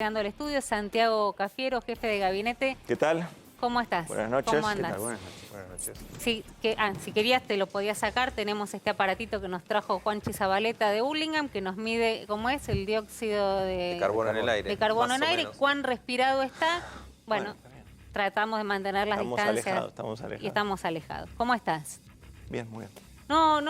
Llegando al estudio, Santiago Cafiero, jefe de gabinete. ¿Qué tal? ¿Cómo estás? Buenas noches. ¿Cómo andas? ¿Qué tal? Buenas noches. Buenas noches. Sí, si querías te lo podías sacar. Tenemos este aparatito que nos trajo Juanchi Zabaleta de Hurlingham, que nos mide, ¿cómo es? El dióxido de carbono en el aire. De carbono en más o aire, menos. cuán respirado está. Bueno, está bien. tratamos de mantener las distancias. Estamos alejados. Y estamos alejados. ¿Cómo estás? Bien, muy bien. No,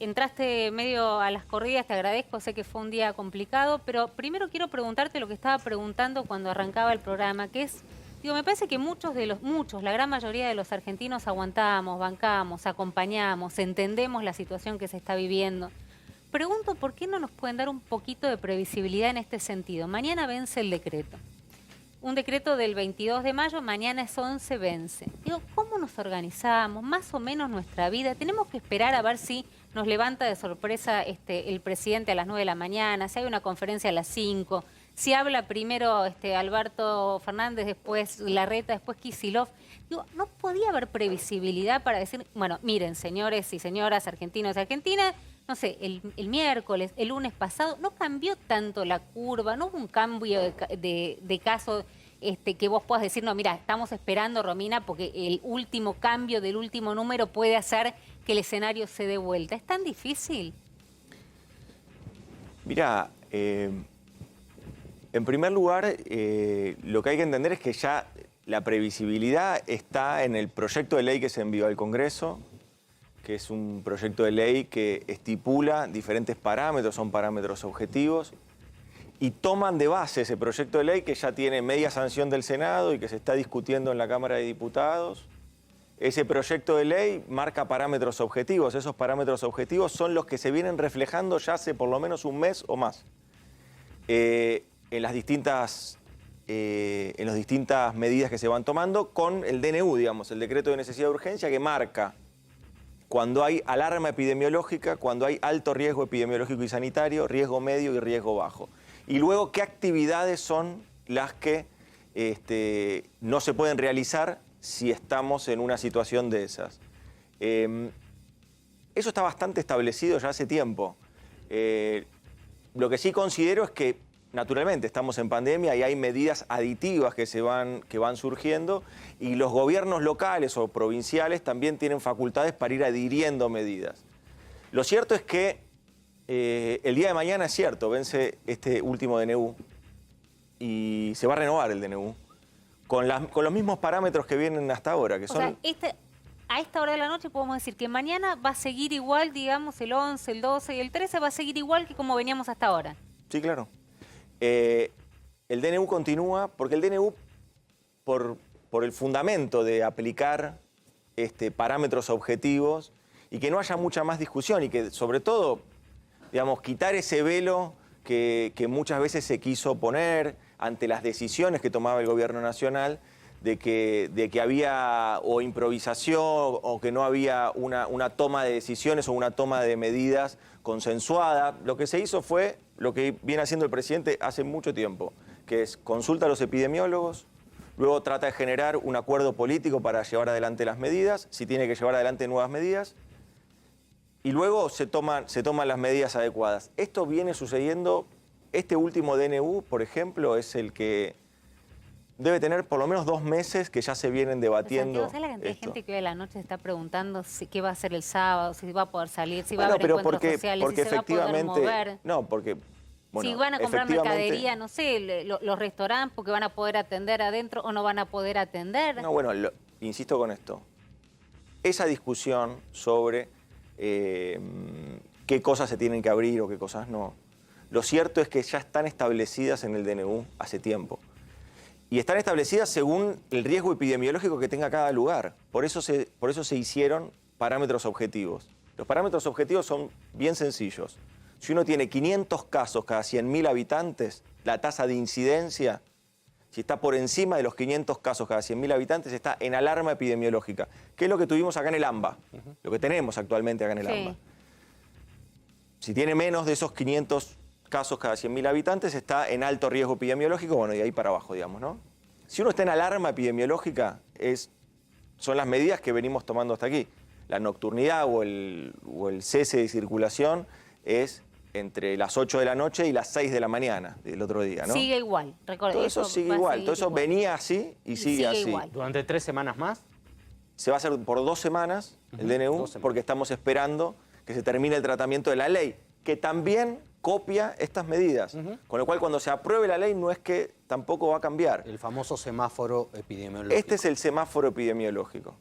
entraste medio a las corridas, te agradezco, sé que fue un día complicado, pero primero quiero preguntarte lo que estaba preguntando cuando arrancaba el programa, que es, me parece que muchos, la gran mayoría de los argentinos aguantamos, bancamos, acompañamos, entendemos la situación que se está viviendo. Pregunto, ¿por qué no nos pueden dar un poquito de previsibilidad en este sentido? Mañana vence el decreto. Un decreto del 22 de mayo, mañana es 11, vence. Digo, ¿cómo nos organizamos? Más o menos nuestra vida. Tenemos que esperar a ver si nos levanta de sorpresa el presidente a las 9 de la mañana, si hay una conferencia a las 5, si habla primero Alberto Fernández, después Larreta, después Kicillof. Digo, ¿no podía haber previsibilidad para decir, bueno, miren, señores y señoras, argentinos y argentinas, no sé, el miércoles, el lunes pasado, no cambió tanto la curva, no hubo un cambio de caso que vos puedas decir, no, mira, estamos esperando, Romina, porque el último cambio del último número puede hacer que el escenario se dé vuelta? ¿Es tan difícil? Mira, en primer lugar, lo que hay que entender es que ya la previsibilidad está en el proyecto de ley que se envió al Congreso, que es un proyecto de ley que estipula diferentes parámetros, son parámetros objetivos, y toman de base ese proyecto de ley que ya tiene media sanción del Senado y que se está discutiendo en la Cámara de Diputados. Ese proyecto de ley marca parámetros objetivos. Esos parámetros objetivos son los que se vienen reflejando ya hace por lo menos un mes o más en las distintas medidas que se van tomando con el DNU, digamos, el decreto de necesidad de urgencia, que marca cuando hay alarma epidemiológica, cuando hay alto riesgo epidemiológico y sanitario, riesgo medio y riesgo bajo. Y luego, ¿qué actividades son las que no se pueden realizar si estamos en una situación de esas? Eso está bastante establecido ya hace tiempo. Lo que sí considero es que, naturalmente, estamos en pandemia y hay medidas aditivas que van surgiendo, y los gobiernos locales o provinciales también tienen facultades para ir adhiriendo medidas. Lo cierto es que el día de mañana, es cierto, vence este último DNU y se va a renovar el DNU con los mismos parámetros que vienen hasta ahora, que son... A esta hora de la noche podemos decir que mañana va a seguir igual, digamos, el 11, el 12 y el 13 va a seguir igual que como veníamos hasta ahora. Sí, claro. El DNU continúa porque el DNU, por el fundamento de aplicar parámetros objetivos y que no haya mucha más discusión y que, sobre todo, digamos, quitar ese velo que muchas veces se quiso poner ante las decisiones que tomaba el gobierno nacional, de que había o improvisación o que no había una toma de decisiones o una toma de medidas consensuada. Lo que se hizo fue lo que viene haciendo el presidente hace mucho tiempo, que es consulta a los epidemiólogos, luego trata de generar un acuerdo político para llevar adelante las medidas, si tiene que llevar adelante nuevas medidas, y luego se toman las medidas adecuadas. Esto viene sucediendo, este último DNU, por ejemplo, es el que debe tener por lo menos 2 meses que ya se vienen debatiendo. ¿Sabes la cantidad de gente que hoy a la noche se está preguntando qué va a hacer el sábado, si va a poder salir, si va a haber encuentros sociales, si se va a poder mover? No, porque... Bueno, si van a comprar mercadería, no sé, los restaurantes, porque van a poder atender adentro o no van a poder atender. No, bueno, insisto con esto. Esa discusión sobre qué cosas se tienen que abrir o qué cosas no, lo cierto es que ya están establecidas en el DNU hace tiempo. Y están establecidas según el riesgo epidemiológico que tenga cada lugar. Por eso se hicieron parámetros objetivos. Los parámetros objetivos son bien sencillos. Si uno tiene 500 casos cada 100.000 habitantes, la tasa de incidencia, si está por encima de los 500 casos cada 100.000 habitantes, está en alarma epidemiológica, que es lo que tuvimos acá en el AMBA, lo que tenemos actualmente acá en el AMBA. Si tiene menos de esos 500 casos cada 100.000 habitantes, está en alto riesgo epidemiológico, bueno, y ahí para abajo, digamos, ¿no? Si uno está en alarma epidemiológica, son las medidas que venimos tomando hasta aquí. La nocturnidad o el cese de circulación es entre las 8 de la noche y las 6 de la mañana del otro día, ¿no? Sigue igual, recuerda. Todo eso sigue va a igual, seguir todo eso igual. venía así y sigue así. igual. ¿Durante 3 semanas más? Se va a hacer por 2 semanas el DNU, 2 semanas. porque estamos esperando que se termine el tratamiento de la ley, que también copia estas medidas. Con lo cual, cuando se apruebe la ley, no es que tampoco va a cambiar. El famoso semáforo epidemiológico. Este es el semáforo epidemiológico.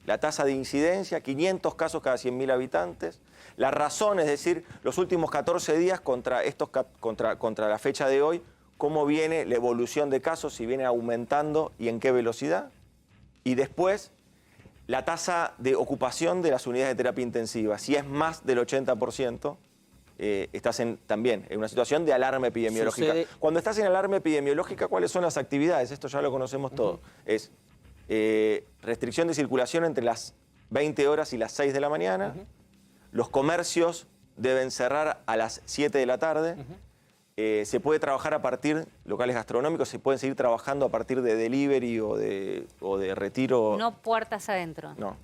La tasa de incidencia, 500 casos cada 100.000 habitantes. La razón, es decir, los últimos 14 días contra la fecha de hoy, cómo viene la evolución de casos, si viene aumentando y en qué velocidad. Y después, la tasa de ocupación de las unidades de terapia intensiva. Si es más del 80%, estás también en una situación de alarma epidemiológica. Cuando estás en alarma epidemiológica, ¿cuáles son las actividades? Esto ya lo conocemos todo. Es restricción de circulación entre las 20 horas y las 6 de la mañana. Los comercios deben cerrar a las 7 de la tarde. Se puede trabajar a partir, locales gastronómicos, se pueden seguir trabajando a partir de delivery o de retiro. No puertas adentro. No,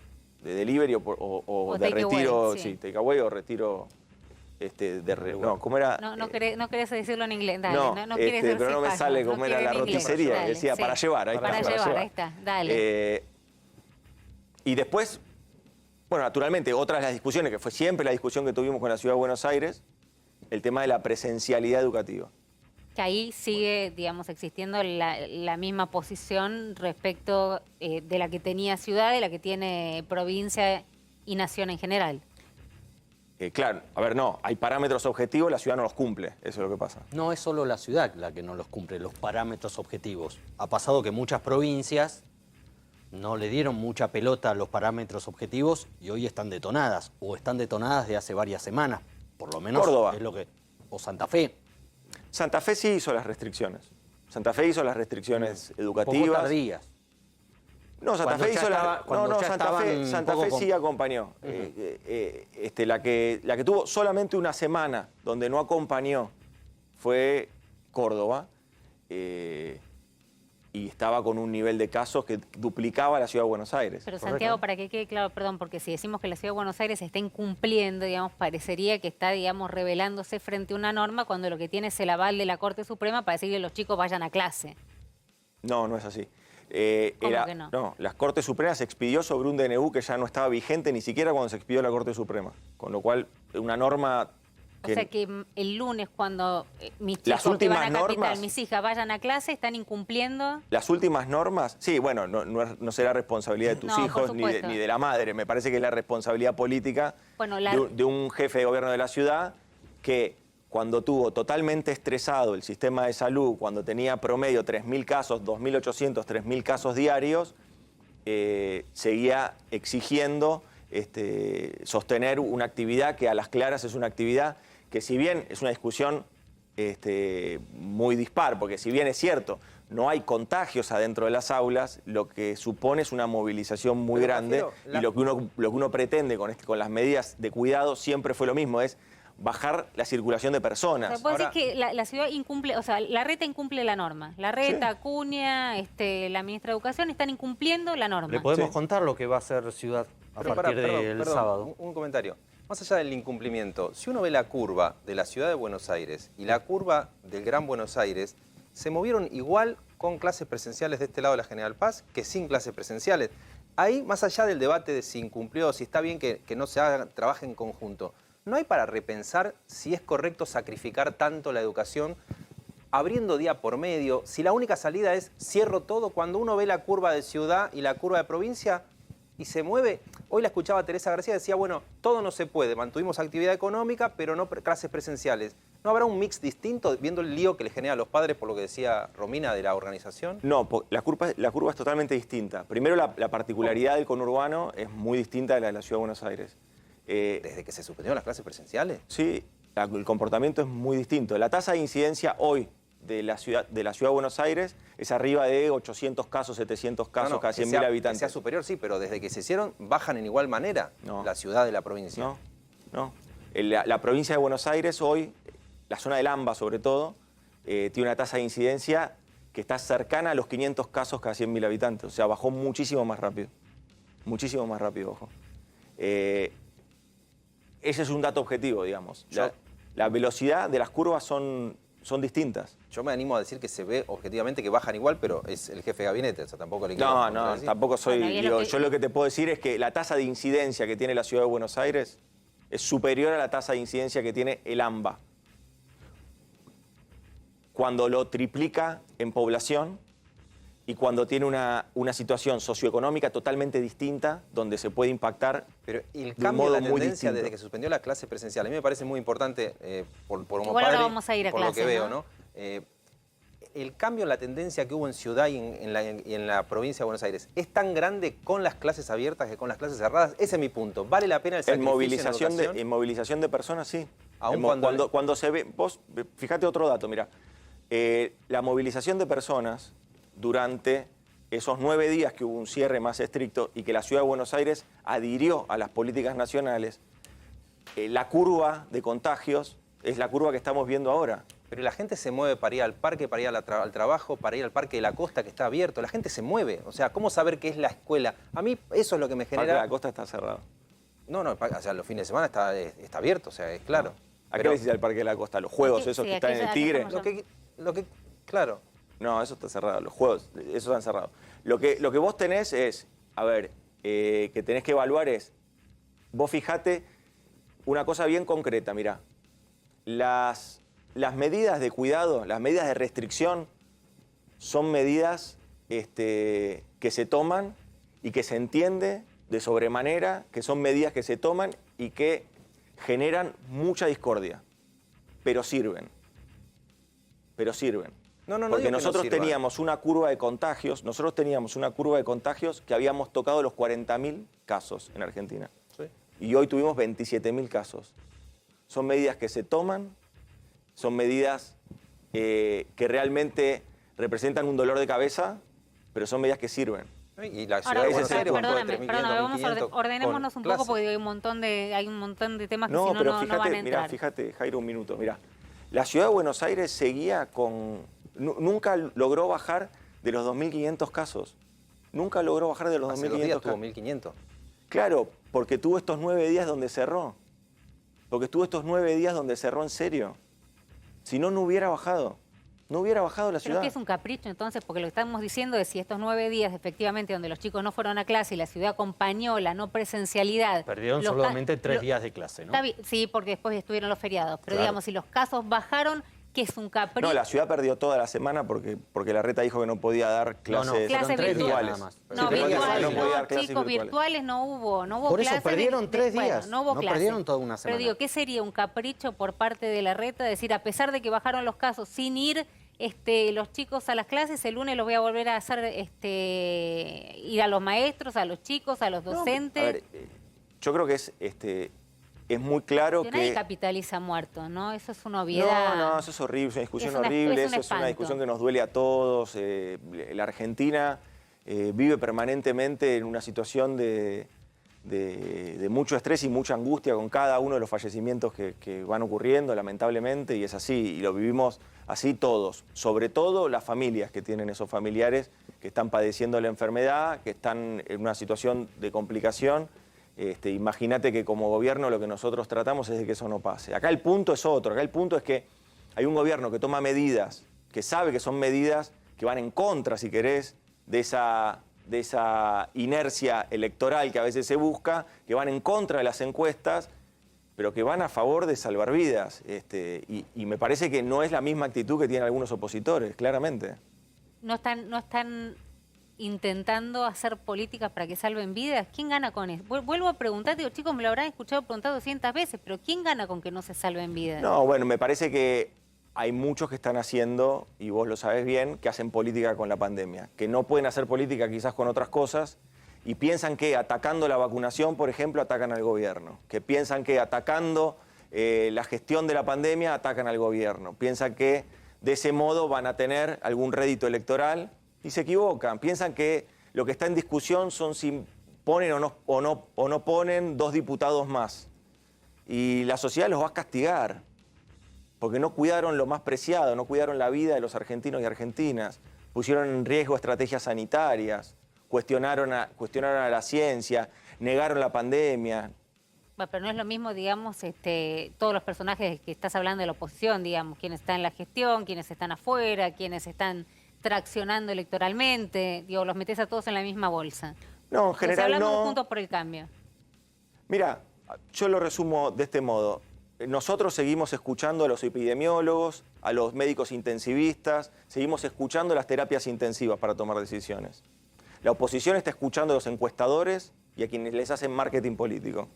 de delivery o de takeaway, retiro, sí. sí, takeaway o retiro. No, ¿cómo era? No querés decirlo en inglés, dale. No, querés ser pero no me cipayo, sale no cómo era quiere la en inglés. roticería. Dale, Decía, sí. para llevar, ahí está. Para llevar, ahí está, dale. Y después, bueno, naturalmente, otra de las discusiones, que fue siempre la discusión que tuvimos con la Ciudad de Buenos Aires, el tema de la presencialidad educativa. Que ahí sigue, digamos, existiendo la misma posición respecto de la que tenía ciudad, de la que tiene provincia y nación en general. Claro, a ver, no, hay parámetros objetivos, la ciudad no los cumple, eso es lo que pasa. No es solo la ciudad la que no los cumple, los parámetros objetivos. Ha pasado que muchas provincias no le dieron mucha pelota a los parámetros objetivos y hoy están detonadas, o están detonadas de hace varias semanas, por lo menos Córdoba. es lo que... O Santa Fe. Santa Fe sí hizo las restricciones. Santa Fe hizo las restricciones Un educativas. poco tardías. No, Santa Cuando Fe ya hizo estaba- cuando ya estaban Santa un Fe poco sí acompañó. La que tuvo solamente una semana donde no acompañó fue Córdoba. Y estaba con un nivel de casos que duplicaba la Ciudad de Buenos Aires. Pero ¿Correcto? Santiago, para que quede claro, perdón, porque si decimos que la Ciudad de Buenos Aires está incumpliendo, digamos, parecería que está, digamos, rebelándose frente a una norma cuando lo que tiene es el aval de la Corte Suprema para decir que los chicos vayan a clase. No, no es así. ¿Cómo que no? No, la Corte Suprema se expidió sobre un DNU que ya no estaba vigente ni siquiera cuando se expidió la Corte Suprema. Con lo cual, una norma O sea que el lunes cuando mis Las chicos que últimas van a Capital, normas- mis hijas vayan a clase, están incumpliendo. Las últimas normas, sí, bueno, no será responsabilidad de tus No, por hijos supuesto. ni de la madre. Me parece que es la responsabilidad política Bueno, de un jefe de gobierno de la ciudad que cuando tuvo totalmente estresado el sistema de salud, cuando tenía promedio 3.000 casos, 2.800, 3.000 casos diarios, seguía exigiendo sostener una actividad que a las claras es una actividad que si bien es una discusión muy dispar, porque si bien es cierto, no hay contagios adentro de las aulas, lo que supone es una movilización muy Pero, grande Cafiero, y lo que uno pretende con las medidas de cuidado siempre fue lo mismo, es bajar la circulación de O sea, personas. vos Ahora- decís que la ciudad incumple, o sea, la reta incumple la norma. La reta, Acuña, la ministra de Educación están incumpliendo la norma. ¿Le podemos Sí. contar lo que va a hacer Ciudad a Pero partir pará, del perdón, sábado? un comentario. Más allá del incumplimiento, si uno ve la curva de la ciudad de Buenos Aires y la curva del Gran Buenos Aires, se movieron igual con clases presenciales de este lado de la General Paz que sin clases presenciales. Ahí, más allá del debate de si incumplió, si está bien que no se haga, trabaje en conjunto, ¿no hay para repensar si es correcto sacrificar tanto la educación abriendo día por medio? Si la única salida es cierro todo, cuando uno ve la curva de ciudad y la curva de provincia y se mueve. Hoy la escuchaba Teresa García, decía, bueno, todo no se puede, mantuvimos actividad económica, pero no clases presenciales. ¿No habrá un mix distinto, viendo el lío que le genera a los padres, por lo que decía Romina, de la organización? No, la curva es totalmente distinta. Primero, la particularidad del conurbano es muy distinta de la de la Ciudad de Buenos Aires. Desde que se suspendieron las clases presenciales. Sí, el comportamiento es muy distinto. La tasa de incidencia hoy de la ciudad de Buenos Aires es arriba de 800 casos, 700 casos No, cada que 100.000 sea- habitantes. Que sea superior, sí, pero desde que se hicieron, bajan en igual manera No. la ciudad de la provincia. No. La provincia de Buenos Aires hoy, la zona del AMBA sobre todo, tiene una tasa de incidencia que está cercana a los 500 casos cada 100.000 habitantes. O sea, bajó muchísimo más rápido. Muchísimo más rápido, ojo. Ese es un dato objetivo, digamos. la velocidad de las curvas son distintas. Yo me animo a decir que se ve objetivamente que bajan igual, pero es el jefe de gabinete, o sea, tampoco le quiero No, contradecir. tampoco soy... Bueno, y es digo, lo que- yo lo que te puedo decir es que la tasa de incidencia que tiene la Ciudad de Buenos Aires es superior a la tasa de incidencia que tiene el AMBA. Cuando lo triplica en población y cuando tiene una situación socioeconómica totalmente distinta, donde se puede impactar Pero el de un cambio modo de la muy tendencia distinto. desde que suspendió la clase presencial, a mí me parece muy importante, por como Igual ahora padre, vamos a ir a por lo clase, que veo, ¿no? ¿no? El cambio en la tendencia que hubo en Ciudad y en la provincia de Buenos Aires es tan grande con las clases abiertas que con las clases cerradas. Ese es mi punto. ¿Vale la pena el En sacrificio educación? movilización de personas, sí. Aun cuando- Cuando se ve... Vos, fíjate otro dato, mira. La movilización de personas durante esos 9 días que hubo un cierre más estricto y que la Ciudad de Buenos Aires adhirió a las políticas nacionales, la curva de contagios es la curva que estamos viendo ahora. Pero la gente se mueve para ir al parque, para ir al trabajo, para ir al Parque de la Costa que está abierto. La gente se mueve. O sea, ¿cómo saber qué es la escuela? A mí eso es lo que me Parque de genera... la Costa está cerrado. No, o sea, los fines de semana está abierto, o sea, es claro. ¿A qué Pero le decís al Parque de la Costa? ¿Los juegos Sí, esos sí, que están aquí en el ya- Tigre? aquí estamos lo que, claro. No, eso está cerrado. Los juegos, esos están cerrados. Lo que vos tenés es, a ver, que tenés que evaluar es, vos fijate una cosa bien concreta, mirá. Las medidas de cuidado, las medidas de restricción son medidas que se toman y que se entiende de sobremanera, que son medidas que se toman y que generan mucha discordia, pero sirven. Pero sirven. No Porque digo que no nosotros sirva. teníamos una curva de contagios, que habíamos tocado los 40.000 casos en Argentina. Sí. Y hoy tuvimos 27.000 casos. Son medidas que se toman, son medidas que realmente representan un dolor de cabeza, pero son medidas que sirven. Y la ciudad Ahora, de ese Buenos es el Aires, punto. con todo perdóname, este 3.500, vamos ordenémonos un poco clases. porque hay un montón de temas que si no, pero no van a fíjate, entrar. mirá, fíjate, Jairo, un minuto, mirá. La Ciudad de Buenos Aires seguía con... Nunca logró bajar de los 2.500 casos. Nunca logró bajar de los Hace 2.500 2 días casos. tuvo 1.500. Claro, porque tuvo estos 9 días donde cerró. Porque tuvo estos 9 días donde cerró en serio. Si no, no hubiera bajado. No hubiera bajado la Pero ciudad. es que es un capricho entonces, porque lo que estamos diciendo es si estos 9 días efectivamente donde los chicos no fueron a clase y la ciudad acompañó la no presencialidad. Perdieron los solamente ca- 3 lo- días de clase, ¿no? Está bien, sí, porque después estuvieron los feriados. Pero Claro. digamos, si los casos bajaron, que es un capricho. No, la ciudad perdió toda la semana porque la reta dijo que no podía dar clases, fueron Clases 3 días virtuales. nada más. No, Sí, pero virtuales, no podía dar no, clases chicos, virtuales. virtuales no hubo Por eso clases perdieron 3 bueno, días, no hubo no clases. perdieron toda una Pero semana. digo, ¿qué sería un capricho por parte de la reta? Decir, a pesar de que bajaron los casos sin ir los chicos a las clases, el lunes los voy a volver a hacer ir a los maestros, a los chicos, a los docentes. A ver, yo creo que es muy claro Que nadie que... capitaliza muertos, ¿no? Eso es una obviedad. No, eso es horrible, es una discusión Es un horrible, eso es espanto. una discusión que nos duele a todos. La Argentina vive permanentemente en una situación de mucho estrés y mucha angustia con cada uno de los fallecimientos que van ocurriendo, lamentablemente, y es así, y lo vivimos así todos, sobre todo las familias que tienen esos familiares que están padeciendo la enfermedad, que están en una situación de complicación. Imagínate que como gobierno lo que nosotros tratamos es de que eso no pase. Acá el punto es otro, acá el punto es que hay un gobierno que toma medidas, que sabe que son medidas que van en contra, si querés, de esa inercia electoral que a veces se busca, que van en contra de las encuestas, pero que van a favor de salvar vidas. Y me parece que no es la misma actitud que tienen algunos opositores, claramente. No están intentando hacer políticas para que salven vidas. ¿Quién gana con eso? Vuelvo a preguntar, digo, chicos, me lo habrán escuchado preguntar 200 veces, pero ¿quién gana con que no se salven vidas? No, bueno, me parece que hay muchos que están haciendo, y vos lo sabés bien, que hacen política con la pandemia, que no pueden hacer política quizás con otras cosas, y piensan que atacando la vacunación, por ejemplo, atacan al gobierno, que piensan que atacando la gestión de la pandemia atacan al gobierno, piensan que de ese modo van a tener algún rédito electoral, y se equivocan, piensan que lo que está en discusión son si ponen o no ponen 2 diputados más, y la sociedad los va a castigar, porque no cuidaron lo más preciado, no cuidaron la vida de los argentinos y argentinas, pusieron en riesgo estrategias sanitarias, cuestionaron a la ciencia, negaron la pandemia. Bueno, pero no es lo mismo, digamos, todos los personajes que estás hablando de la oposición, digamos, quienes están en la gestión, quienes están afuera, quienes están traccionando electoralmente, digo, los metes a todos en la misma bolsa. No, en Entonces, general hablando de no. Juntos por el Cambio. Mira, yo lo resumo de este modo. Nosotros seguimos escuchando a los epidemiólogos, a los médicos intensivistas, seguimos escuchando las terapias intensivas para tomar decisiones. La oposición está escuchando a los encuestadores y a quienes les hacen marketing político.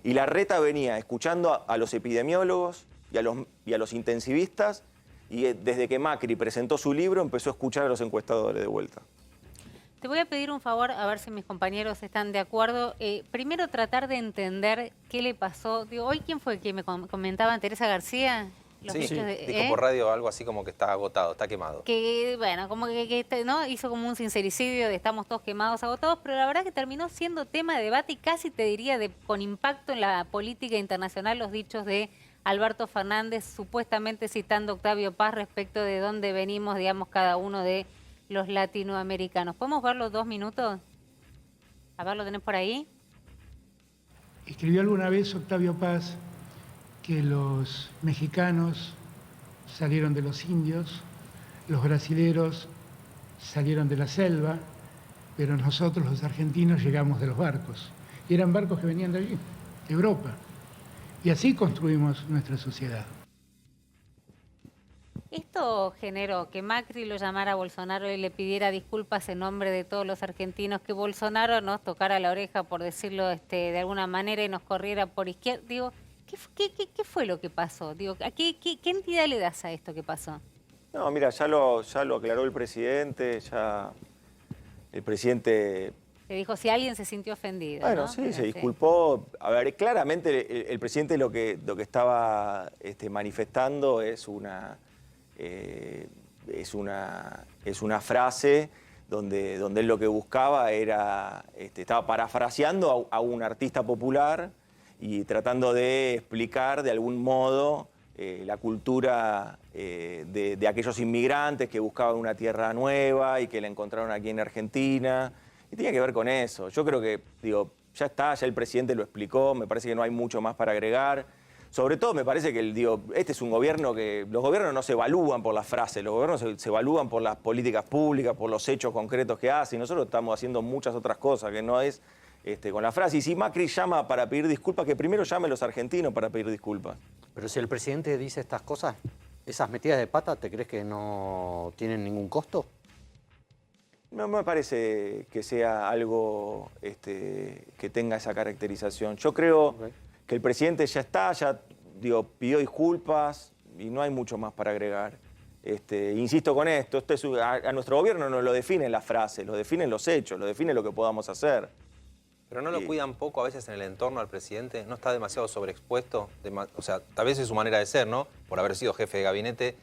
Y la reta venía escuchando a los epidemiólogos y a los intensivistas, y desde que Macri presentó su libro empezó a escuchar a los encuestadores de vuelta. Te voy a pedir un favor, a ver si mis compañeros están de acuerdo. Primero tratar de entender qué le pasó. Digo, ¿hoy quién fue que me comentaba? ¿Teresa García? Los Sí, hechos dijo por radio algo así como que está agotado, está quemado. Que, bueno, como que ¿no? Hizo como un sincericidio de estamos todos quemados, agotados, pero la verdad que terminó siendo tema de debate y casi te diría con impacto en la política internacional los dichos de Alberto Fernández, supuestamente citando a Octavio Paz respecto de dónde venimos, digamos, cada uno de los latinoamericanos. ¿Podemos verlo 2 minutos? A ver, ¿lo tenés por ahí? Escribió alguna vez Octavio Paz que los mexicanos salieron de los indios, los brasileros salieron de la selva, pero nosotros los argentinos llegamos de los barcos. Y eran barcos que venían de allí, de Europa. Y así construimos nuestra sociedad. Esto generó que Macri lo llamara a Bolsonaro y le pidiera disculpas en nombre de todos los argentinos, que Bolsonaro nos tocara la oreja, por decirlo de alguna manera, y nos corriera por izquierda. Digo, ¿qué fue lo que pasó? Digo, ¿qué entidad le das a esto que pasó? No, mira, ya lo aclaró el presidente, ya el presidente... Le dijo si alguien se sintió ofendido. Bueno, ¿no? sí, Pero se disculpó. A ver, claramente el presidente lo que estaba manifestando es una frase donde él lo que buscaba era, estaba parafraseando a un artista popular y tratando de explicar de algún modo la cultura de aquellos inmigrantes que buscaban una tierra nueva y que la encontraron aquí en Argentina. Y tenía que ver con eso. Yo creo que, ya está, ya el presidente lo explicó, me parece que no hay mucho más para agregar. Sobre todo me parece que este es un gobierno que... Los gobiernos no se evalúan por las frases, los gobiernos se evalúan por las políticas públicas, por los hechos concretos que hacen. Nosotros estamos haciendo muchas otras cosas que no es con la frase. Y si Macri llama para pedir disculpas, que primero llame a los argentinos para pedir disculpas. Pero si el presidente dice estas cosas, esas metidas de pata, ¿te crees que no tienen ningún costo? No me parece que sea algo que tenga esa caracterización. Yo creo que el presidente ya está, pidió disculpas y no hay mucho más para agregar. Insisto con esto, a nuestro gobierno no lo definen las frases, lo definen los hechos, lo define lo que podamos hacer. ¿Pero no lo cuidan poco a veces en el entorno al presidente? ¿No está demasiado sobreexpuesto? O sea, tal vez es su manera de ser, ¿no? Por haber sido jefe de gabinete,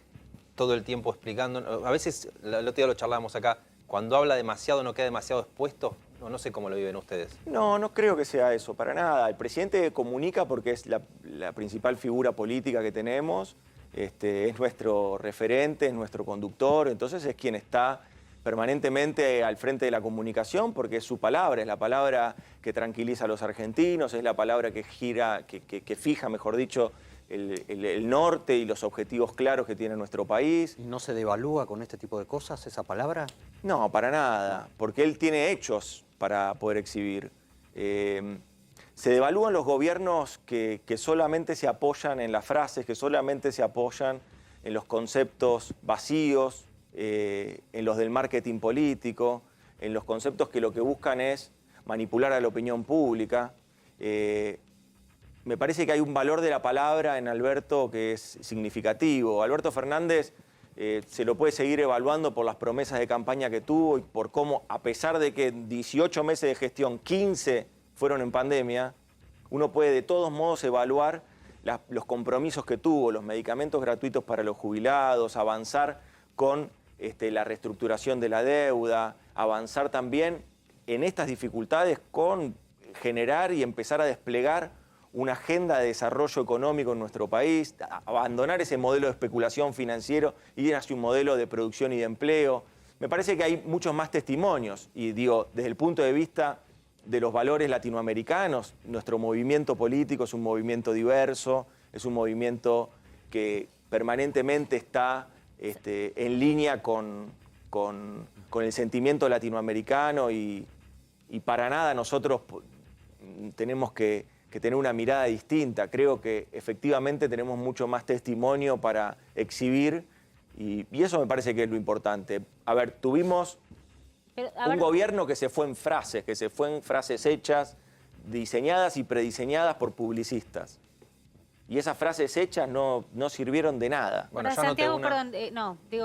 todo el tiempo explicando. A veces, el otro día lo charlábamos acá, cuando habla demasiado, ¿no queda demasiado expuesto? No sé cómo lo viven ustedes. No creo que sea eso, para nada. El presidente comunica porque es la principal figura política que tenemos, es nuestro referente, es nuestro conductor, entonces es quien está permanentemente al frente de la comunicación porque es su palabra, es la palabra que tranquiliza a los argentinos, es la palabra que fija, mejor dicho, el norte y los objetivos claros que tiene nuestro país. ¿Y no se devalúa con este tipo de cosas esa palabra? No, para nada, porque él tiene hechos para poder exhibir. Se devalúan los gobiernos que solamente se apoyan en las frases, que solamente se apoyan en los conceptos vacíos, en los del marketing político, en los conceptos que lo que buscan es manipular a la opinión pública. Me parece que hay un valor de la palabra en Alberto que es significativo. Alberto Fernández se lo puede seguir evaluando por las promesas de campaña que tuvo y por cómo, a pesar de que 18 meses de gestión, 15 fueron en pandemia, uno puede de todos modos evaluar los compromisos que tuvo, los medicamentos gratuitos para los jubilados, avanzar con la reestructuración de la deuda, avanzar también en estas dificultades con generar y empezar a desplegar una agenda de desarrollo económico en nuestro país, abandonar ese modelo de especulación financiero y ir hacia un modelo de producción y de empleo. Me parece que hay muchos más testimonios y digo, desde el punto de vista de los valores latinoamericanos. Nuestro movimiento político es un movimiento diverso, es un movimiento que permanentemente está en línea con el sentimiento latinoamericano y para nada nosotros tenemos que tener una mirada distinta. Creo que efectivamente tenemos mucho más testimonio para exhibir y eso me parece que es lo importante. A ver, tuvimos un gobierno que se fue en frases hechas, diseñadas y prediseñadas por publicistas. Y esas frases hechas no sirvieron de nada. Bueno, Santiago, perdón,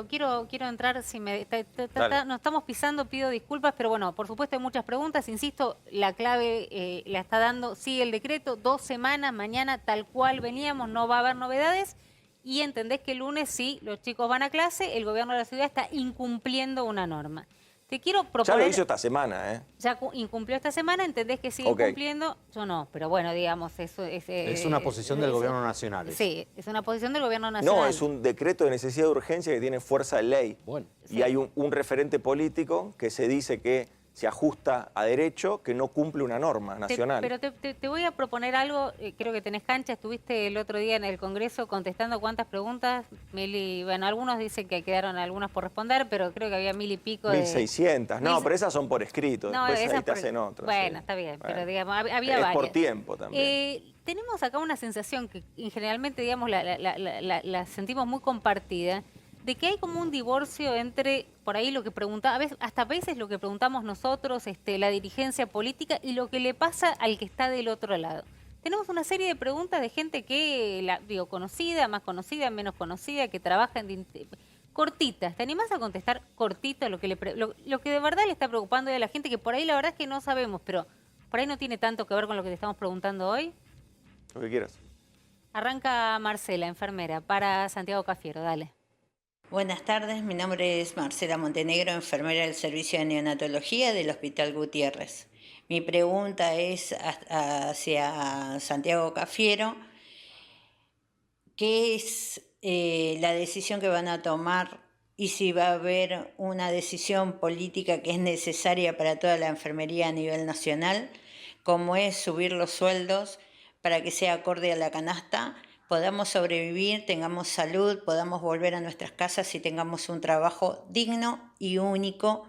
quiero entrar, si nos estamos pisando, pido disculpas, pero bueno, por supuesto hay muchas preguntas, insisto, la clave la está dando, sigue el decreto, 2 semanas, mañana tal cual veníamos, no va a haber novedades, y entendés que el lunes sí, los chicos van a clase, el gobierno de la ciudad está incumpliendo una norma. Te quiero proponer... Ya lo hizo esta semana, ¿eh? Ya incumplió esta semana, entendés que sigue cumpliendo, yo no, pero bueno, digamos, eso es una posición del gobierno nacional. Sí, es una posición del gobierno nacional. No, es un decreto de necesidad de urgencia que tiene fuerza de ley. Bueno. Y hay un referente político que se dice que se ajusta a derecho, que no cumple una norma nacional. Pero te voy a proponer algo, creo que tenés cancha, estuviste el otro día en el Congreso contestando cuántas preguntas, bueno, algunos dicen que quedaron algunas por responder, pero creo que había 1000 y pico de... 1600, no, pero esas son por escrito, no, después ahí te hacen otras. Bueno, sí. está bien, bueno. pero digamos, había es varias. por tiempo también. Tenemos acá una sensación que generalmente, digamos, la sentimos muy compartida, de que hay como un divorcio entre, por ahí lo que preguntaba, hasta a veces lo que preguntamos nosotros, la dirigencia política, y lo que le pasa al que está del otro lado. Tenemos una serie de preguntas de gente que, conocida, más conocida, menos conocida, que trabaja en... cortitas. ¿Te animás a contestar cortito lo que de verdad le está preocupando a la gente, que por ahí la verdad es que no sabemos, pero por ahí no tiene tanto que ver con lo que te estamos preguntando hoy? Lo que quieras. Arranca Marcela, enfermera, para Santiago Cafiero, dale. Buenas tardes, mi nombre es Marcela Montenegro, enfermera del Servicio de Neonatología del Hospital Gutiérrez. Mi pregunta es hacia Santiago Cafiero. ¿Qué es la decisión que van a tomar y si va a haber una decisión política que es necesaria para toda la enfermería a nivel nacional, como es subir los sueldos para que sea acorde a la canasta, podamos sobrevivir, tengamos salud, podamos volver a nuestras casas y tengamos un trabajo digno y único?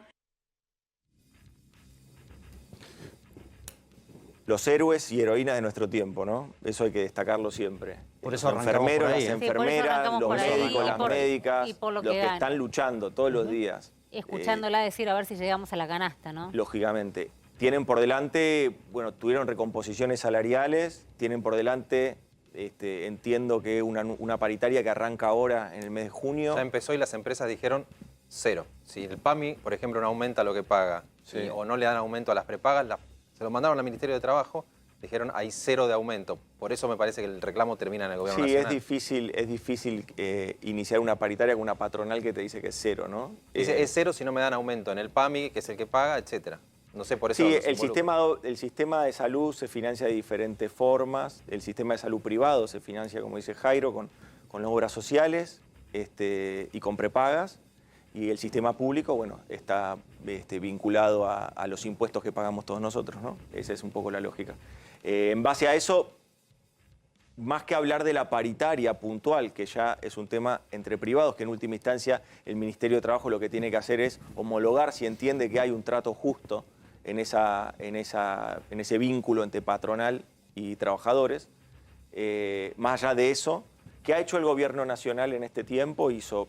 Los héroes y heroínas de nuestro tiempo, ¿no? Eso hay que destacarlo siempre. Por eso los enfermeros, por ahí, las enfermeras, los médicos, las médicas, los que están luchando todos los días. Escuchándola decir a ver si llegamos a la canasta, ¿no? Lógicamente. Tienen por delante, bueno, tuvieron recomposiciones salariales, tienen por delante... entiendo que una paritaria que arranca ahora en el mes de junio. Ya empezó y las empresas dijeron 0. Si el PAMI, por ejemplo, no aumenta lo que paga o no le dan aumento a las prepagas, se lo mandaron al Ministerio de Trabajo, dijeron hay 0 de aumento. Por eso me parece que el reclamo termina en el gobierno nacional. Sí, es difícil iniciar una paritaria con una patronal que te dice que es 0, ¿no? Dice, es 0 si no me dan aumento en el PAMI, que es el que paga, etcétera. No sé, por eso... Sí, el sistema de salud se financia de diferentes formas. El sistema de salud privado se financia, como dice Jairo, con las obras sociales y con prepagas. Y el sistema público, bueno, está vinculado a los impuestos que pagamos todos nosotros, ¿no? Esa es un poco la lógica. En base a eso, más que hablar de la paritaria puntual, que ya es un tema entre privados, que en última instancia el Ministerio de Trabajo lo que tiene que hacer es homologar si entiende que hay un trato justo en ese vínculo entre patronal y trabajadores. Más allá de eso, ¿qué ha hecho el gobierno nacional en este tiempo? Hizo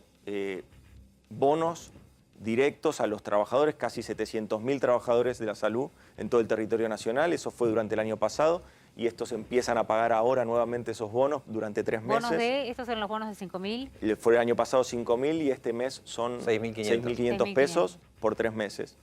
bonos directos a los trabajadores, casi 700.000 trabajadores de la salud en todo el territorio nacional. Eso fue durante el año pasado y estos empiezan a pagar ahora nuevamente esos bonos durante 3 meses. ¿Estos son los bonos de 5.000? Fue el año pasado 5.000 y este mes son 6.500 pesos por 3 meses.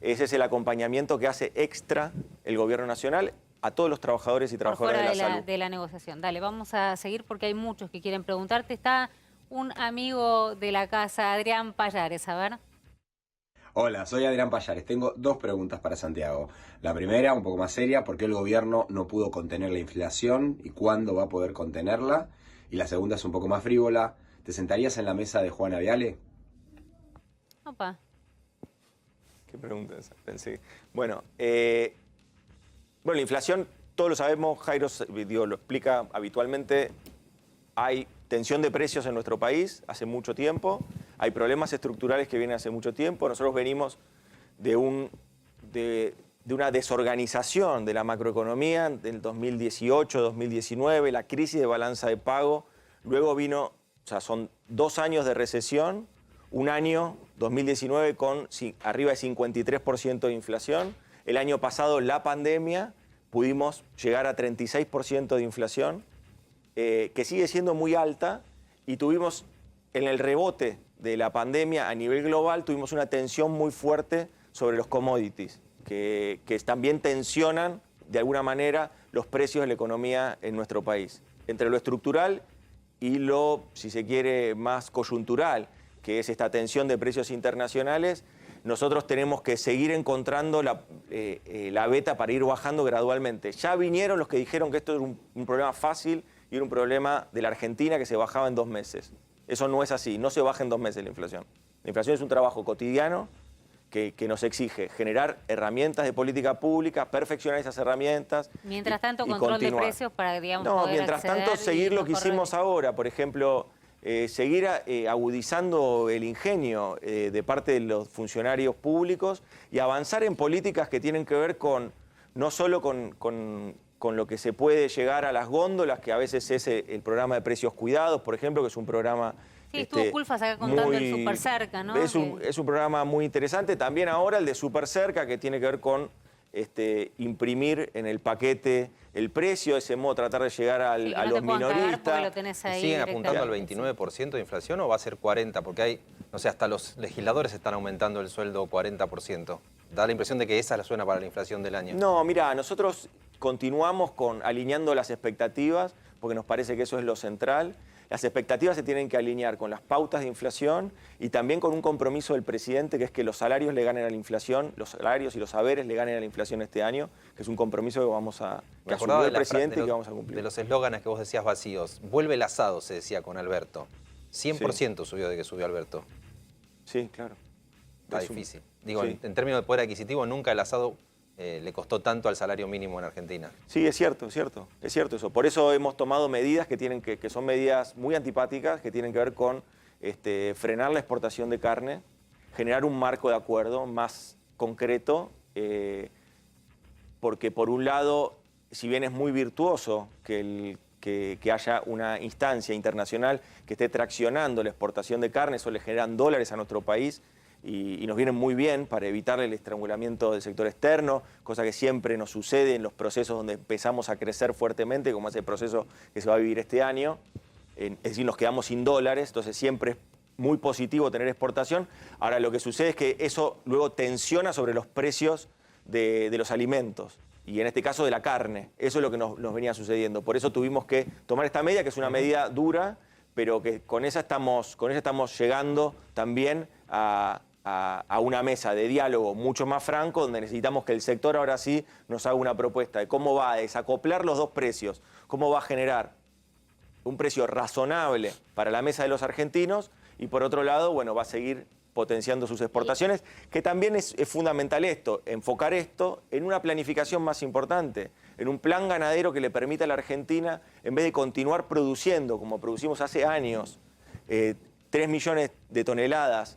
Ese es el acompañamiento que hace extra el gobierno nacional a todos los trabajadores y trabajadoras de la salud. De la negociación. Dale, vamos a seguir porque hay muchos que quieren preguntarte. Está un amigo de la casa, Adrián Payares, a ver. Hola, soy Adrián Payares. Tengo 2 preguntas para Santiago. La primera, un poco más seria, ¿por qué el gobierno no pudo contener la inflación y cuándo va a poder contenerla? Y la segunda es un poco más frívola. ¿Te sentarías en la mesa de Juana Viale? Opa. ¿Qué pregunta esa? Pensé. Bueno, Bueno, la inflación, todos lo sabemos, Jairo lo explica habitualmente, hay tensión de precios en nuestro país hace mucho tiempo, hay problemas estructurales que vienen hace mucho tiempo, nosotros venimos de una desorganización de la macroeconomía del 2018, 2019, la crisis de balanza de pago, luego vino, o sea, son 2 años de recesión, un año, 2019, con arriba de 53% de inflación, el año pasado la pandemia, pudimos llegar a 36% de inflación, que sigue siendo muy alta, y tuvimos en el rebote de la pandemia a nivel global, tuvimos una tensión muy fuerte sobre los commodities, que también tensionan de alguna manera los precios de la economía en nuestro país. Entre lo estructural y lo, si se quiere, más coyuntural, que es esta tensión de precios internacionales, nosotros tenemos que seguir encontrando la beta para ir bajando gradualmente. Ya vinieron los que dijeron que esto era un problema fácil y era un problema de la Argentina que se bajaba en 2 meses. Eso no es así, no se baja en 2 meses la inflación. La inflación es un trabajo cotidiano que nos exige generar herramientas de política pública, perfeccionar esas herramientas. Mientras tanto, y control continuar. de precios para, digamos, No, poder mientras acceder tanto, seguir y lo que correr. hicimos ahora, por ejemplo, seguir agudizando el ingenio de parte de los funcionarios públicos y avanzar en políticas que tienen que ver con no solo con lo que se puede llegar a las góndolas, que a veces es el programa de precios cuidados, por ejemplo, que es un programa... Sí, estuvo Culfas acá contando el Super Cerca, ¿no? Es un programa muy interesante. También ahora el de Super Cerca, que tiene que ver con imprimir en el paquete el precio, de ese modo tratar de llegar a Sí, que no los te puedan cagar porque minoristas. lo tenés ahí ¿Siguen apuntando al directamente. 29% de inflación o va a ser 40%? Porque hay, no sé, hasta los legisladores están aumentando el sueldo 40%. Da la impresión de que esa es la suena para la inflación del año. No, mira, nosotros continuamos alineando las expectativas, porque nos parece que eso es lo central. Las expectativas se tienen que alinear con las pautas de inflación y también con un compromiso del presidente, que es que los salarios le ganen a la inflación, los salarios y los saberes le ganen a la inflación este año, que es un compromiso que Me asumió acordaba el presidente y que vamos a de cumplir. los eslóganes que vos decías vacíos. Vuelve el asado, se decía con Alberto. 100% subió de que subió Alberto. Sí, claro. Está Es un- difícil. Digo, sí. en términos de poder adquisitivo, nunca el asado le costó tanto al salario mínimo en Argentina. Sí, es cierto eso. Por eso hemos tomado medidas que son medidas muy antipáticas, que tienen que ver con frenar la exportación de carne, generar un marco de acuerdo más concreto, porque por un lado, si bien es muy virtuoso que haya una instancia internacional que esté traccionando la exportación de carne, eso le generan dólares a nuestro país, y nos viene muy bien para evitar el estrangulamiento del sector externo, cosa que siempre nos sucede en los procesos donde empezamos a crecer fuertemente, como es el proceso que se va a vivir este año. Es decir, nos quedamos sin dólares, entonces siempre es muy positivo tener exportación. Ahora, lo que sucede es que eso luego tensiona sobre los precios de los alimentos, y en este caso de la carne. Eso es lo que nos venía sucediendo. Por eso tuvimos que tomar esta medida, que es una medida dura, pero que con esa estamos llegando también a una mesa de diálogo mucho más franco, donde necesitamos que el sector ahora sí nos haga una propuesta de cómo va a desacoplar los dos precios, cómo va a generar un precio razonable para la mesa de los argentinos, y por otro lado, bueno, va a seguir potenciando sus exportaciones, que también es fundamental enfocar esto en una planificación más importante, en un plan ganadero que le permita a la Argentina, en vez de continuar produciendo como producimos hace años, 3 millones de toneladas,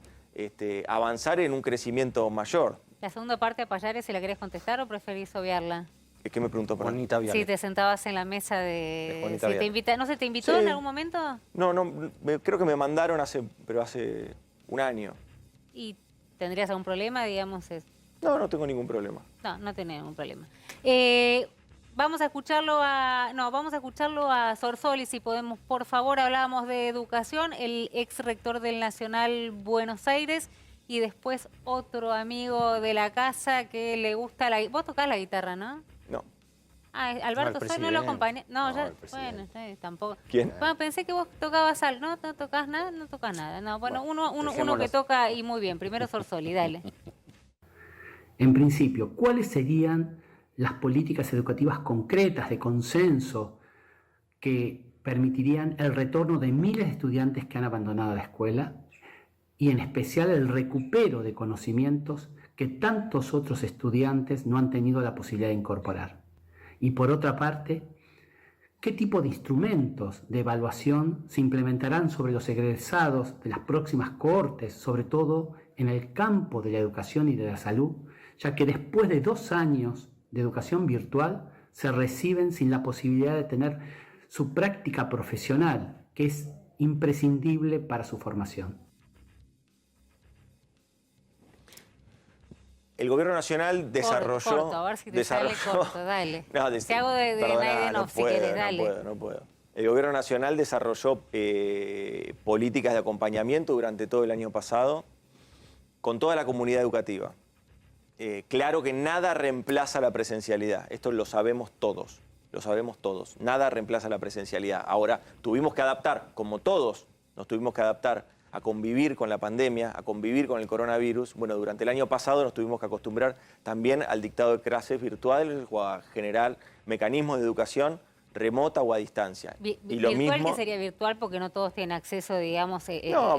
avanzar en un crecimiento mayor. La segunda parte a Payares, ¿se la querés contestar o preferís obviarla? ¿Qué me preguntó? Juanita Viale. Si te sentabas en la mesa De de... Juanita Si te Viale. ¿No se te invitó Sí. en algún momento? No, creo que me mandaron hace un año. ¿Y tendrías algún problema, digamos? No tengo ningún problema. No tenés ningún problema. Vamos a escucharlo a Sorsoli, si podemos, por favor. Hablábamos de educación, el ex rector del Nacional Buenos Aires, y después otro amigo de la casa que le gusta Vos tocás la guitarra, ¿no? No. Ah, No, Alberto, el no lo presidente. acompañé. No, No, ya, el presidente. bueno, tampoco. ¿Quién? Bueno, pensé que vos tocabas algo. No tocas nada, no tocas nada. No, bueno, uno que dejémoslo. toca y muy bien. Primero Sorsoli, dale. En principio, ¿cuáles serían las políticas educativas concretas de consenso que permitirían el retorno de miles de estudiantes que han abandonado la escuela y en especial el recupero de conocimientos que tantos otros estudiantes no han tenido la posibilidad de incorporar? Y por otra parte, ¿qué tipo de instrumentos de evaluación se implementarán sobre los egresados de las próximas cohortes, sobre todo en el campo de la educación y de la salud, ya que después de 2 años de educación virtual se reciben sin la posibilidad de tener su práctica profesional, que es imprescindible para su formación? El Gobierno Nacional desarrolló... Corto, a ver si te sale corto, dale. No, Si hago de Naidenov, si querés, dale. No puedo. El Gobierno Nacional desarrolló políticas de acompañamiento durante todo el año pasado con toda la comunidad educativa. Claro que nada reemplaza la presencialidad, esto lo sabemos todos, nada reemplaza la presencialidad. Ahora, tuvimos que adaptar, como todos nos tuvimos que adaptar a convivir con la pandemia, a convivir con el coronavirus. Bueno, durante el año pasado nos tuvimos que acostumbrar también al dictado de clases virtuales o a generar mecanismos de educación remota o a distancia. Y lo virtual, mismo, que sería virtual porque no todos tienen acceso, digamos...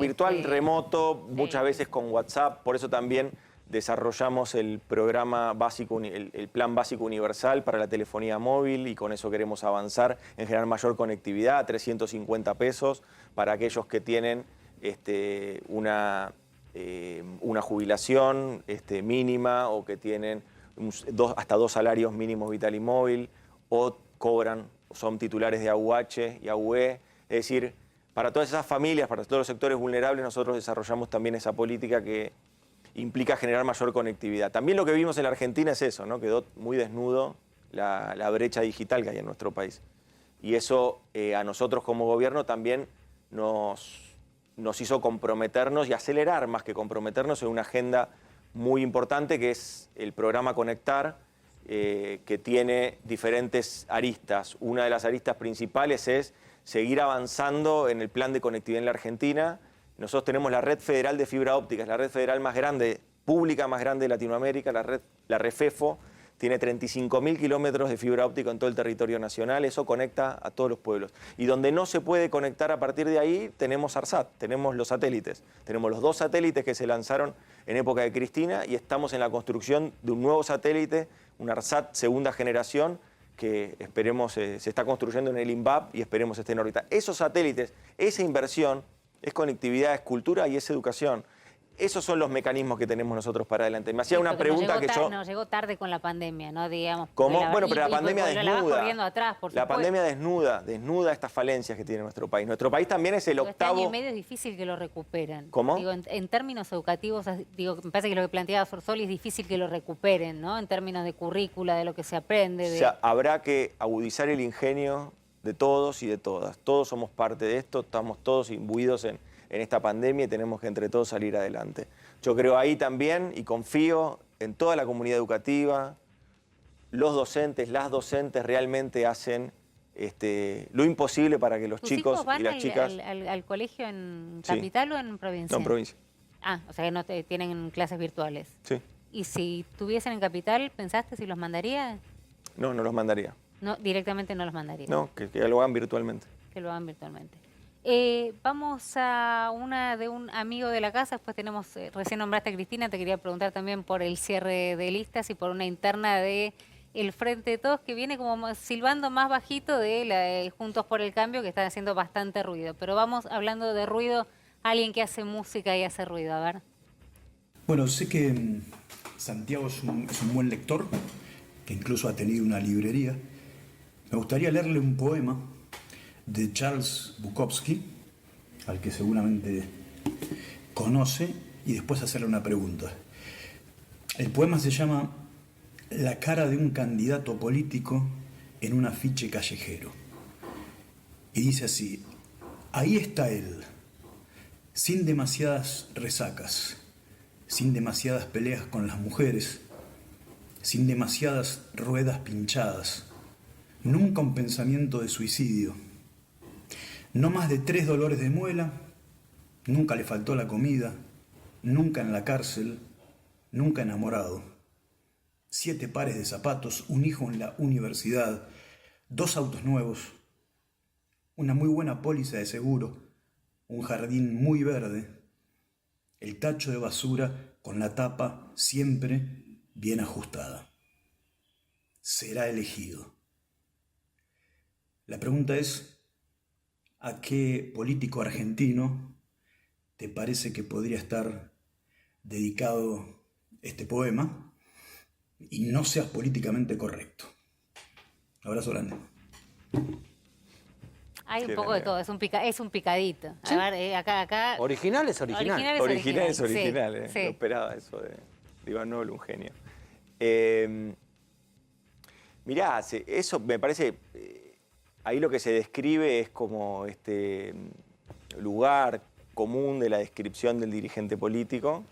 virtual, remoto, muchas veces con WhatsApp, por eso también desarrollamos el programa básico, el plan básico universal para la telefonía móvil, y con eso queremos avanzar en generar mayor conectividad, 350 pesos para aquellos que tienen una jubilación mínima, o que tienen hasta 2 salarios mínimos vital y móvil, o son titulares de AUH y AUE. Es decir, para todas esas familias, para todos los sectores vulnerables, nosotros desarrollamos también esa política que implica generar mayor conectividad. También lo que vimos en la Argentina es eso, ¿no? Quedó muy desnudo la brecha digital que hay en nuestro país. Y eso a nosotros como gobierno también nos hizo comprometernos y acelerar, más que comprometernos, en una agenda muy importante, que es el programa Conectar, que tiene diferentes aristas. Una de las aristas principales es seguir avanzando en el plan de conectividad en la Argentina. Nosotros tenemos la red federal de fibra óptica, es la red federal más grande, pública más grande de Latinoamérica, la REFEFO. Tiene 35.000 kilómetros de fibra óptica en todo el territorio nacional, eso conecta a todos los pueblos. Y donde no se puede conectar a partir de ahí, tenemos ARSAT, tenemos los satélites. Tenemos los 2 satélites que se lanzaron en época de Cristina, y estamos en la construcción de un nuevo satélite, un ARSAT segunda generación, que esperemos se está construyendo en el INVAP y esperemos esté en órbita. Esos satélites, esa inversión, es conectividad, es cultura y es educación. Esos son los mecanismos que tenemos nosotros para adelante. Me hacía una pregunta que yo... Nos llegó tarde con la pandemia, ¿no? Digamos. ¿Cómo? Bueno, pero la pandemia desnuda. La vas corriendo atrás, por la supuesto. pandemia desnuda estas falencias que tiene nuestro país. Nuestro país también es el octavo... Este año y medio es difícil que lo recuperen. ¿Cómo? Digo, en términos educativos, me parece que lo que planteaba Sorsoli es difícil que lo recuperen, ¿no? En términos de currícula, de lo que se aprende. O sea, habrá que agudizar el ingenio de todos y de todas. Todos somos parte de esto, estamos todos imbuidos en esta pandemia y tenemos que entre todos salir adelante. Yo creo ahí también, y confío en toda la comunidad educativa, los docentes, las docentes realmente hacen lo imposible para que los chicos y las chicas... ¿Al colegio en capital o en provincia? No, en provincia. Ah, o sea que no tienen clases virtuales. Sí. ¿Y si tuviesen en capital, pensaste si los mandaría? No, no los mandaría. No, directamente no los mandaría. No, que lo hagan virtualmente. Que lo hagan virtualmente. Vamos a una de un amigo de la casa, después tenemos, recién nombraste a Cristina, te quería preguntar también por el cierre de listas y por una interna de el Frente de Todos, que viene como silbando más bajito de Juntos por el Cambio, que están haciendo bastante ruido. Pero vamos hablando de ruido, alguien que hace música y hace ruido, a ver. Bueno, sé que Santiago es un buen lector, que incluso ha tenido una librería. Me gustaría leerle un poema de Charles Bukowski, al que seguramente conoce, y después hacerle una pregunta. El poema se llama La cara de un candidato político en un afiche callejero. Y dice así: ahí está él, sin demasiadas resacas, sin demasiadas peleas con las mujeres, sin demasiadas ruedas pinchadas, nunca un pensamiento de suicidio. No más de 3 dolores de muela, nunca le faltó la comida, nunca en la cárcel, nunca enamorado. 7 pares de zapatos, un hijo en la universidad, 2 autos nuevos, una muy buena póliza de seguro, un jardín muy verde, el tacho de basura con la tapa siempre bien ajustada. Será elegido. La pregunta es, ¿a qué político argentino te parece que podría estar dedicado este poema y no seas políticamente correcto? Abrazo grande. Hay un poco de todo, es un picadito. Sí. A ver, acá... Original es original. Original es sí, original, sí. Lo esperaba eso de Iván Noble, un genio. Mirá, eso me parece... ahí lo que se describe es como este lugar común de la descripción del dirigente político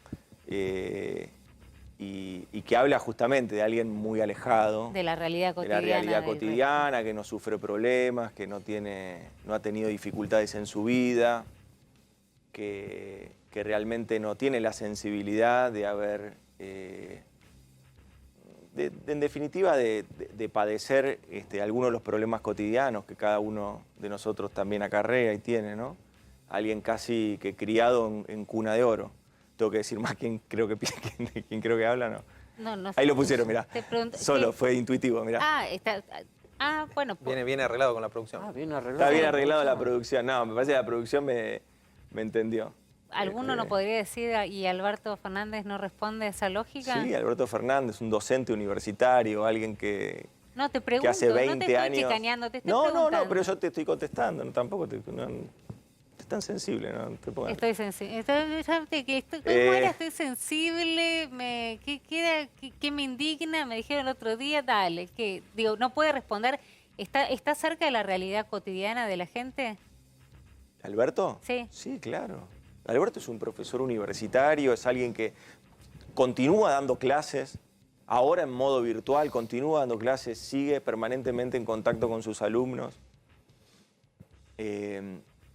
y que habla justamente de alguien muy alejado. De la realidad cotidiana. De la realidad del cotidiana, que no sufre problemas, que no ha tenido dificultades en su vida, que realmente no tiene la sensibilidad de haber, en definitiva, de padecer algunos de los problemas cotidianos que cada uno de nosotros también acarrea y tiene, ¿no? Alguien casi que criado en cuna de oro. Tengo que decir más quién creo que habla, ¿no? No Ahí sé. lo pusieron, mirá. Te pregunto- Solo, ¿qué? fue intuitivo, mirá. Bueno. Viene arreglado con la producción. Bien arreglado. Está bien arreglado la producción. No, me parece que la producción me entendió. ¿Alguno no podría decir y Alberto Fernández no responde a esa lógica? Sí, Alberto Fernández, un docente universitario, alguien que No, te pregunto, hace 20 no te estoy años... chicaneando, te estoy No, preguntando. pero yo te estoy contestando, no, tampoco te... es tan sensible, ¿no? Te pongas- Estoy sensible. ¿Cómo era? Estoy sensible. ¿Qué me indigna? Me dijeron el otro día, dale. Que digo, no puede responder. ¿Está cerca de la realidad cotidiana de la gente? ¿Alberto? Sí. Sí, claro. Alberto es un profesor universitario, es alguien que continúa dando clases, ahora en modo virtual, continúa dando clases, sigue permanentemente en contacto con sus alumnos.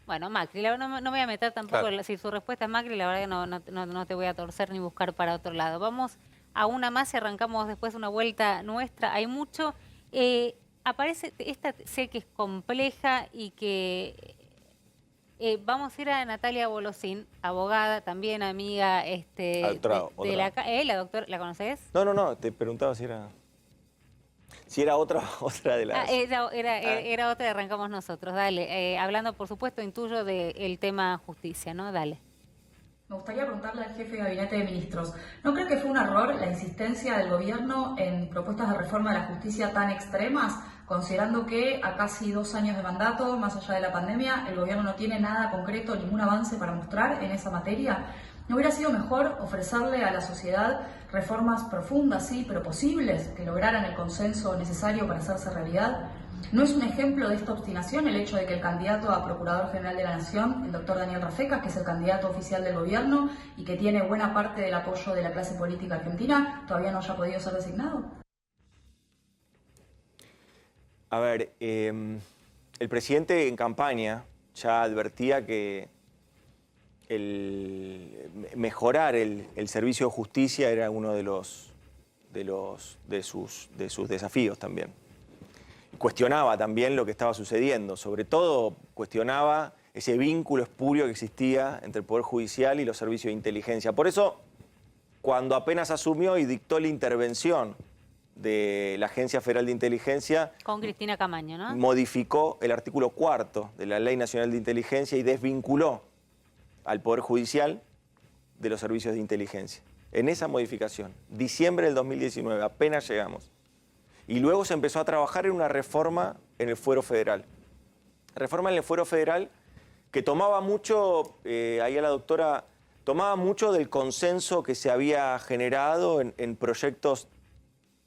Bueno, Macri, no me voy a meter tampoco, Claro. si su respuesta es Macri, la verdad que no te voy a torcer ni buscar para otro lado. Vamos a una más y arrancamos después una vuelta nuestra. Hay mucho. Aparece, esta sé que es compleja y que vamos a ir a Natalia Bolosín, abogada, también amiga Otra. la doctora, ¿la conoces? No, te preguntaba si era otra de las... Era otra y arrancamos nosotros, dale. Hablando, por supuesto, intuyo del tema justicia, ¿no? Dale. Me gustaría preguntarle al jefe de Gabinete de Ministros, ¿no cree que fue un error la insistencia del gobierno en propuestas de reforma de la justicia tan extremas, considerando que a casi 2 años de mandato, más allá de la pandemia, el gobierno no tiene nada concreto, ningún avance para mostrar en esa materia? ¿No hubiera sido mejor ofrecerle a la sociedad reformas profundas, sí, pero posibles, que lograran el consenso necesario para hacerse realidad? ¿No es un ejemplo de esta obstinación el hecho de que el candidato a Procurador General de la Nación, el doctor Daniel Rafecas, que es el candidato oficial del gobierno y que tiene buena parte del apoyo de la clase política argentina, todavía no haya podido ser designado? A ver, el presidente en campaña ya advertía que mejorar el servicio de justicia era uno de sus desafíos también. Cuestionaba también lo que estaba sucediendo, sobre todo cuestionaba ese vínculo espurio que existía entre el Poder Judicial y los servicios de inteligencia. Por eso, cuando apenas asumió y dictó la intervención de la Agencia Federal de Inteligencia, Con Cristina Camaño, ¿no? modificó el artículo 4 de la Ley Nacional de Inteligencia y desvinculó al Poder Judicial de los servicios de inteligencia. En esa modificación, diciembre del 2019, apenas llegamos. Y luego se empezó a trabajar en una reforma en el Fuero Federal. Reforma en el Fuero Federal que tomaba mucho, ahí a la doctora, tomaba mucho del consenso que se había generado en proyectos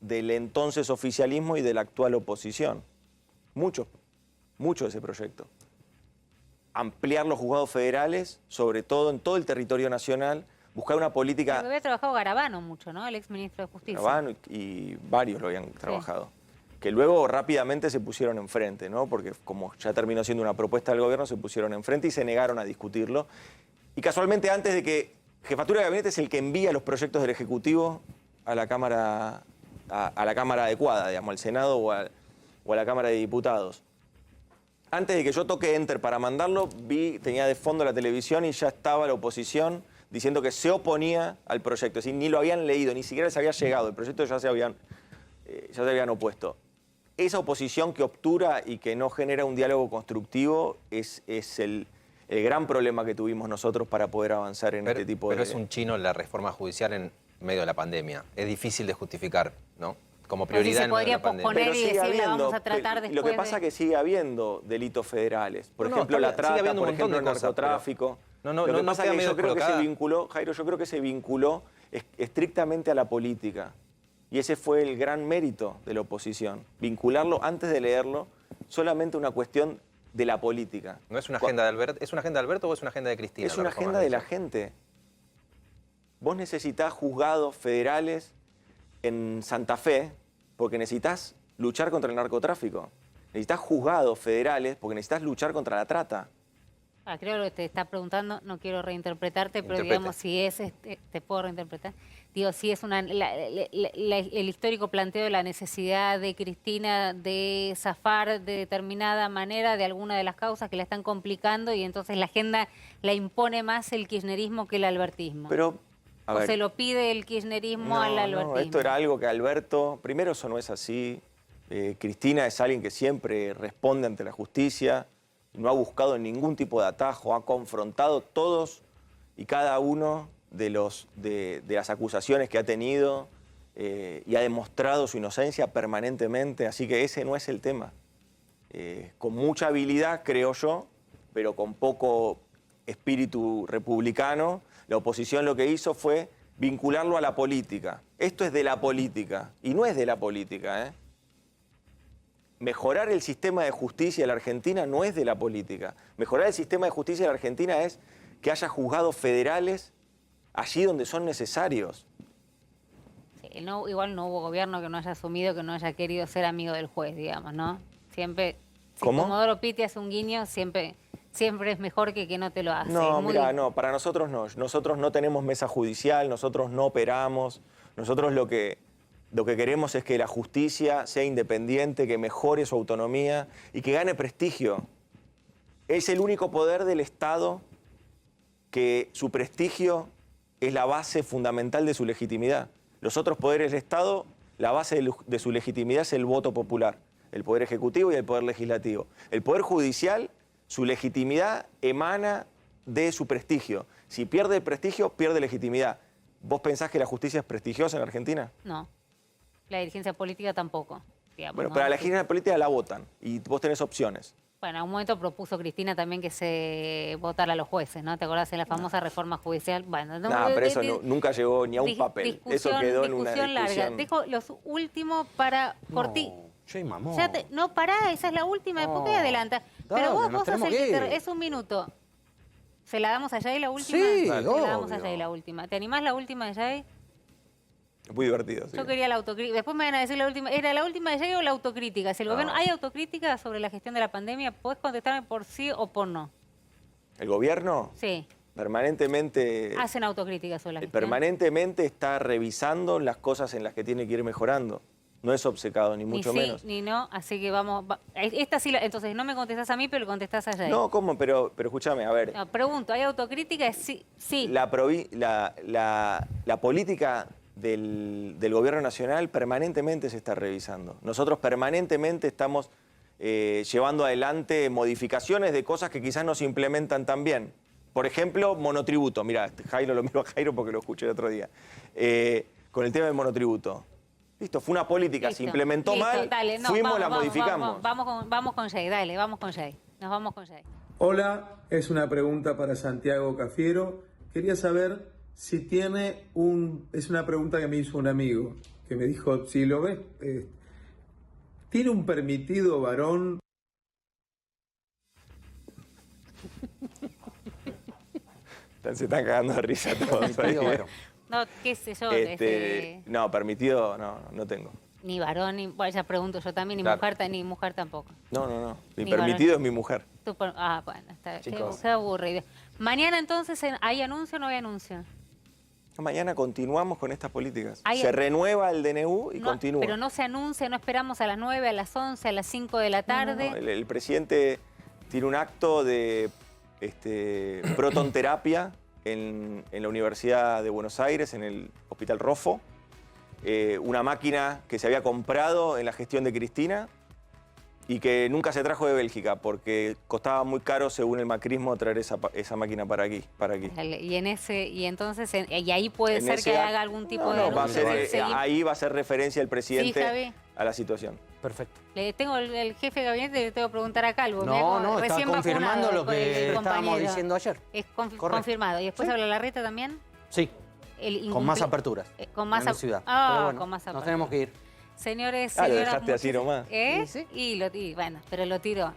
del entonces oficialismo y de la actual oposición. Mucho de ese proyecto. Ampliar los juzgados federales, sobre todo en todo el territorio nacional, buscar una política... Porque había trabajado Garabano mucho, ¿no? El exministro de Justicia. Garabano y varios lo habían trabajado. Que luego rápidamente se pusieron enfrente, ¿no? Porque como ya terminó siendo una propuesta del gobierno, se pusieron enfrente y se negaron a discutirlo. Y casualmente antes de que Jefatura de Gabinete es el que envía los proyectos del Ejecutivo a la Cámara, a la Cámara adecuada, digamos, al Senado o a la Cámara de Diputados. Antes de que yo toque Enter para mandarlo, tenía de fondo la televisión y ya estaba la oposición diciendo que se oponía al proyecto. Es decir, ni lo habían leído, ni siquiera les había llegado. El proyecto ya se habían opuesto. esa oposición que obtura y que no genera un diálogo constructivo es el gran problema que tuvimos nosotros para poder avanzar en este tipo de... Pero es un chino la reforma judicial en medio de la pandemia. Es difícil de justificar, ¿no? Como prioridad en medio de la pandemia. Poner y sigue decir, habiendo, la vamos a tratar después lo que pasa es que sigue habiendo delitos federales. Por ejemplo, la trata, sigue habiendo por un montón ejemplo, de el cosas, narcotráfico. No Lo que pasa es que medio yo creo que se descolocada. vinculó, Jairo, yo creo que se vinculó estrictamente a la política. Y ese fue el gran mérito de la oposición. Vincularlo, antes de leerlo, solamente una cuestión de la política. ¿No es una agenda de Alberto? ¿Es una agenda de Alberto o es una agenda de Cristina? Es una agenda de la gente. Vos necesitás juzgados federales en Santa Fe porque necesitas luchar contra el narcotráfico. Necesitas juzgados federales porque necesitas luchar contra la trata. Creo que te está preguntando, no quiero reinterpretarte, pero Interprete. digamos, si es, te puedo reinterpretar, digo, si es el histórico planteo de la necesidad de Cristina de zafar de determinada manera de alguna de las causas que la están complicando y entonces la agenda la impone más el kirchnerismo que el albertismo. Pero, a ver, se lo pide el kirchnerismo al albertismo. No, esto era algo que Alberto, primero eso no es así. Cristina es alguien que siempre responde ante la justicia, no ha buscado ningún tipo de atajo, ha confrontado todos y cada uno de las acusaciones que ha tenido y ha demostrado su inocencia permanentemente, así que ese no es el tema. Con mucha habilidad, creo yo, pero con poco espíritu republicano, la oposición lo que hizo fue vincularlo a la política. Esto es de la política y no es de la política, ¿eh? Mejorar el sistema de justicia de la Argentina no es de la política. Mejorar el sistema de justicia de la Argentina es que haya juzgados federales allí donde son necesarios. Sí, igual no hubo gobierno que no haya asumido, que no haya querido ser amigo del juez, digamos, ¿no? Siempre, si ¿Cómo? Comodoro Pitti hace un guiño, siempre es mejor que no te lo hace. No, Es muy mira, no, para nosotros no. Nosotros no tenemos mesa judicial, nosotros no operamos. Nosotros lo que queremos es que la justicia sea independiente, que mejore su autonomía y que gane prestigio. Es el único poder del Estado que su prestigio es la base fundamental de su legitimidad. Los otros poderes del Estado, la base de su legitimidad es el voto popular, el Poder Ejecutivo y el Poder Legislativo. El Poder Judicial, su legitimidad emana de su prestigio. Si pierde el prestigio, pierde legitimidad. ¿Vos pensás que la justicia es prestigiosa en Argentina? No, la dirigencia política tampoco, digamos. Bueno, ¿no? para la dirigencia política la votan y vos tenés opciones. Bueno, en un momento propuso Cristina también que se votara a los jueces, ¿no? ¿Te acordás de la famosa reforma judicial? Bueno, No, pero eso nunca llegó ni a un papel. Eso quedó en una discusión larga. Dejo los últimos para Corti. Che, mamón. No, pará, esa es la última, ¿por qué adelanta? Dale, Pero nos vos sos tenemos el que ir. es un minuto. ¿Se la damos a Jay la última? Sí, Se la damos a obvio. Jay la última. ¿Te animás la última de Jay? Es muy divertido. Sí. Yo quería la autocrítica. Después me van a decir la última. ¿Era la última de Jay o la autocrítica? Si el gobierno, ¿hay autocrítica sobre la gestión de la pandemia? ¿Podés contestarme por sí o por no? El gobierno Sí. permanentemente, Hacen autocrítica sobre la gestión. permanentemente está revisando las cosas en las que tiene que ir mejorando. No es obcecado, ni mucho ni sí, menos. ni no, así que vamos. Esta sí, entonces no me contestás a mí, pero le contestás a Jay. No, ¿cómo? Pero escúchame, a ver. No, pregunto, ¿hay autocrítica? Sí. Sí. La política del gobierno nacional permanentemente se está revisando. Nosotros permanentemente estamos llevando adelante modificaciones de cosas que quizás no se implementan tan bien. Por ejemplo, monotributo. Mira, Jairo, lo miro a Jairo porque lo escuché el otro día. Con el tema del monotributo. Listo, fue una política, Listo, se implementó listo, mal, dale, no, fuimos, vamos, la modificamos. Vamos con Jay, dale, vamos con Jay. Nos vamos con Jay. Hola, es una pregunta para Santiago Cafiero. Quería saber si tiene es una pregunta que me hizo un amigo, que me dijo, si lo ves, ¿tiene un permitido varón? Se están cagando de risa todos ahí. No, qué sé yo. No, permitido no tengo. Ni varón, ni. Bueno, ya pregunto yo también, Claro. ni mujer tampoco. No. Mi Ni permitido varón. es mi mujer. Bueno, está Chicos. se aburre. Mañana entonces, ¿hay anuncio o no hay anuncio? Mañana continuamos con estas políticas. Hay- Se renueva el DNU y No, continúa. pero no se anuncia, no esperamos a las 9, a las 11, a las 5 de la tarde. No, el presidente tiene un acto de protonterapia en la Universidad de Buenos Aires, en el Hospital Roffo. Una máquina que se había comprado en la gestión de Cristina y que nunca se trajo de Bélgica porque costaba muy caro, según el macrismo, traer esa máquina para aquí. Y ahí puede ser que haga algún tipo de anuncio. Ahí va a ser referencia el Sí, presidente Javi. a la situación. Perfecto. Le tengo el jefe de gabinete, le tengo que preguntar a Calvo. No, está Recién confirmando vacunado lo que el estábamos compañero. diciendo ayer. Es Correcto. confirmado. ¿Y después Sí. habla Larreta también? Sí, con más aperturas. Con más en la ciudad. Ah, Pero bueno, con más nos aperturas. tenemos que ir. Señores, Lo señoras, dejaste así nomás. bueno, pero lo tiró.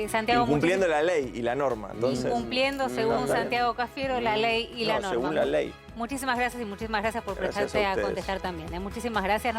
Santiago, Incumpliendo la ley y la norma. Entonces, incumpliendo, según Santiago Cafiero, la ley y la norma. Según la ley. Muchísimas gracias y muchísimas gracias por Gracias prestarte a a ustedes. contestar también. Muchísimas gracias.